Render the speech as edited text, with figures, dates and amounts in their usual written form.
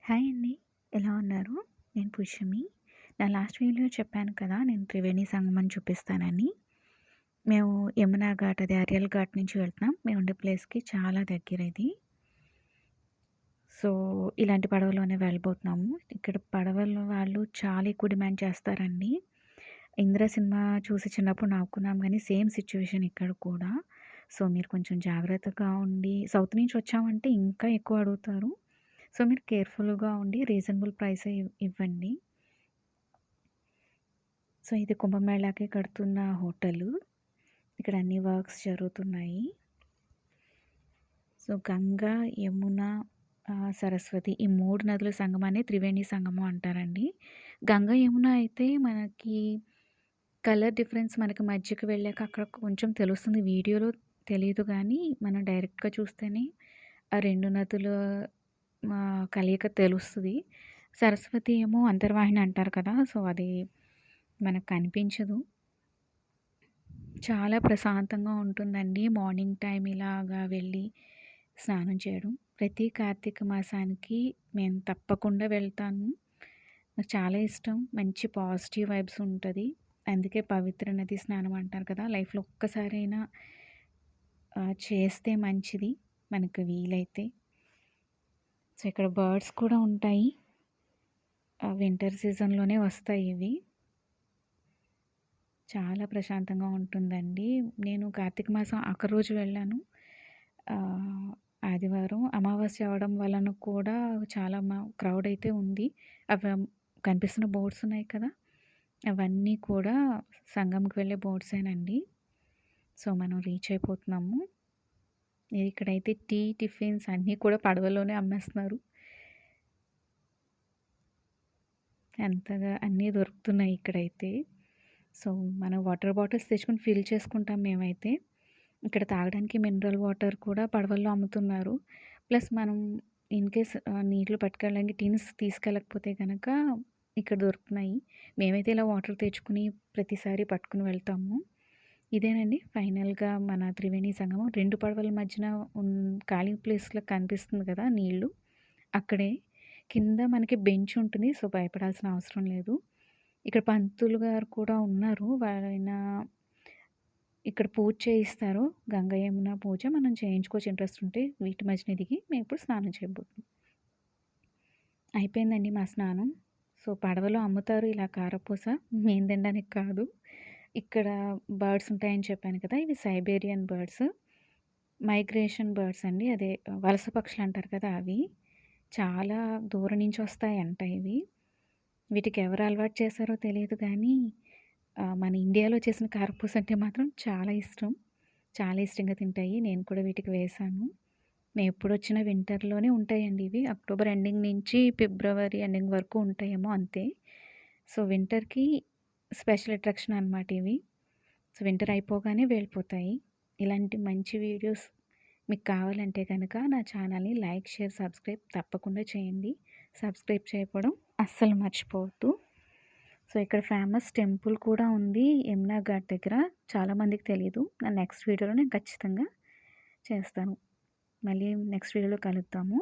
Hi అండి. ఎలా ఉన్నారు? నేను పుష్యమి. నా లాస్ట్ వీడియోలో చెప్పాను కదా! నేను త్రివేణి సంగమం చూపిస్తానని. మేము యమునా ఘాట్ అదే అరియల్ ఘాట్ నుంచి వెళ్తున్నాం. మేము ఉండే ప్లేస్‌కి చాలా దగ్గర ఇది. సో, ఇలాంటి పడవలోనే వెళ్ళబోతున్నాము. ఇక్కడ పడవల వాళ్ళు చాలా ఎక్కువ డిమాండ్ చేస్తారండి. 'ఇంద్ర' సినిమా చూసి చిన్నప్పుడు నవ్వుకున్నాం గానీ సేమ్ సిట్యుయేషన్ ఇక్కడ కూడా. సో, మీరు కొంచెం జాగ్రత్తగా ఉండి సౌత్ నుంచి వచ్చామంటే ఇంకా ఎక్కువ అడుగుతారు. సో, మీరు కేర్‌ఫుల్‌గా ఉండి రీజనబుల్ ప్రైసే ఇవ్వండి. సో, ఇది కుంభమేళాకి కడుతున్న హోటలు. ఇక్కడ అన్ని వర్క్స్ జరుగుతున్నాయి. సో, గంగా, యమున, సరస్వతి ఈ 3 నదుల సంగమాన్ని త్రివేణి సంగమం అంటారండి. గంగా, యమున అయితే మనకి కలర్ డిఫరెన్స్ మనకి మధ్యకి వెళ్ళాక అక్కడ కొంచెం తెలుస్తుంది. వీడియోలో తెలీదు గానీ, మనం డైరెక్ట్‌గా చూస్తేనే ఆ 2 నదుల కలయిక తెలుస్తది. సరస్వతి ఏమో అంతర్వాహిని అంటారు కదా! సో, అది మనకు కనిపించదు. చాలా ప్రశాంతంగా ఉంటుందండి. మార్నింగ్ టైం ఇలాగా వెళ్ళి స్నానం చేయడం. ప్రతి కార్తీక మాసానికి నేను తప్పకుండా వెళ్తాను. నాకు చాలా ఇష్టం. మంచి పాజిటివ్ వైబ్స్ ఉంటది. అందుకే పవిత్ర నది స్నానం అంటారు కదా! లైఫ్‌లో ఒక్కసారైనా చేస్తే మంచిది మనకు వీలైతే. సో, ఇక్కడ బర్డ్స్ కూడా ఉంటాయి. వింటర్ సీజన్‌లోనే వస్తాయి ఇవి. చాలా ప్రశాంతంగా ఉంటుందండి. నేను కార్తీక మాసం ఆఖరి రోజు వెళ్ళాను. ఆహ్, ఆదివారం అమావాస్య అవ్వడం వలన కూడా చాలా క్రౌడ్ అయితే ఉంది. అవి కనిపిస్తున్న బోర్డ్స్ ఉన్నాయి కదా! అవన్నీ కూడా సంగంకి వెళ్ళే బోర్డ్సేనండి. సో, మనం రీచ్ అయిపోతున్నాము. ఇక్కడైతే టీ, టిఫిన్స్ అన్నీ కూడా పడవలోనే అమ్మేస్తున్నారు. అంతగా అన్నీ దొరుకుతున్నాయి ఇక్కడైతే. సో, మనం వాటర్ బాటిల్స్ తెచ్చుకొని ఫిల్ చేసుకుంటాం మేమైతే. ఇక్కడ తాగడానికి మినరల్ వాటర్ కూడా పడవల్లో అమ్ముతున్నారు. ప్లస్ మనం ఇన్‌కేస్ నీళ్లు పట్టుకెళ్ళడానికి టిన్స్ తీసుకెళ్ళకపోతే గనక ఇక్కడ దొరుకుతున్నాయి. మేమైతే ఇలా వాటర్ తెచ్చుకొని ప్రతిసారి పట్టుకొని వెళ్తాము. ఇదేనండి ఫైనల్‌గా మన త్రివేణి సంగమం. 2 పడవల మధ్యన ఖాళీ ప్లేస్‌లో కనిపిస్తుంది కదా! నీళ్లు. అక్కడే. కింద మనకి బెంచ్ ఉంటుంది. సో, భయపడాల్సిన అవసరం లేదు. ఇక్కడ పంతులు గారు కూడా ఉన్నారు. ఆయన ఇక్కడ పూజ చేయిస్తారు. గంగా, యమున పూజ మనం చేయించుకోవచ్చు ఇంట్రెస్ట్ ఉంటే. వీటి మధ్యన దిగి మేమిప్పుడు స్నానం చేయబోతున్నాం. అయిపోయిందండి మా స్నానం. సో, పడవలో అమ్ముతారు ఇలా కారపూస. మేము తినడానికి కాదు. ఇక్కడ బర్డ్స్ ఉంటాయని చెప్పాను కదా! ఇవి సైబేరియన్ బర్డ్స్. మైగ్రేషన్ బర్డ్స్ అండి. అదే వలస పక్షులు అంటారు కదా! అవి. చాలా దూరం నుంచి వస్తాయంట ఇవి. వీటికి ఎవరు అలవాటు చేశారో తెలీదు గానీ, మన ఇండియాలో చేసిన కారపూస అంటే మాత్రం చాలా ఇష్టం. చాలా ఇష్టంగా తింటాయి. నేను కూడా వీటికి వేశాను. మేమెప్పుడొచ్చినా వింటర్‌లోనే ఉంటాయండి ఇవి. అక్టోబర్ ఎండింగ్ నుంచి ఫిబ్రవరి ఎండింగ్ వరకు ఉంటాయేమో అంతే. సో, వింటర్‌కి స్పెషల్ అట్రాక్షన్ అనమాట ఇవి. సో, వింటర్ అయిపోగానే వెళ్ళిపోతాయి. ఇలాంటి మంచి వీడియోస్ మీకు కావాలంటే గనక నా ఛానల్‌ని లైక్, షేర్, సబ్స్క్రైబ్ తప్పకుండా చేయండి. సబ్స్క్రైబ్ చేయకపోవడం అస్సలు మర్చిపోవద్దు. సో, ఇక్కడ ఫేమస్ టెంపుల్ కూడా ఉంది యమునా ఘాట్ దగ్గర. చాలామందికి తెలీదు. నా నెక్స్ట్ వీడియోలో నేను ఖచ్చితంగా చేస్తాను. మళ్ళీ నెక్స్ట్ వీడియోలో కలుద్దాము.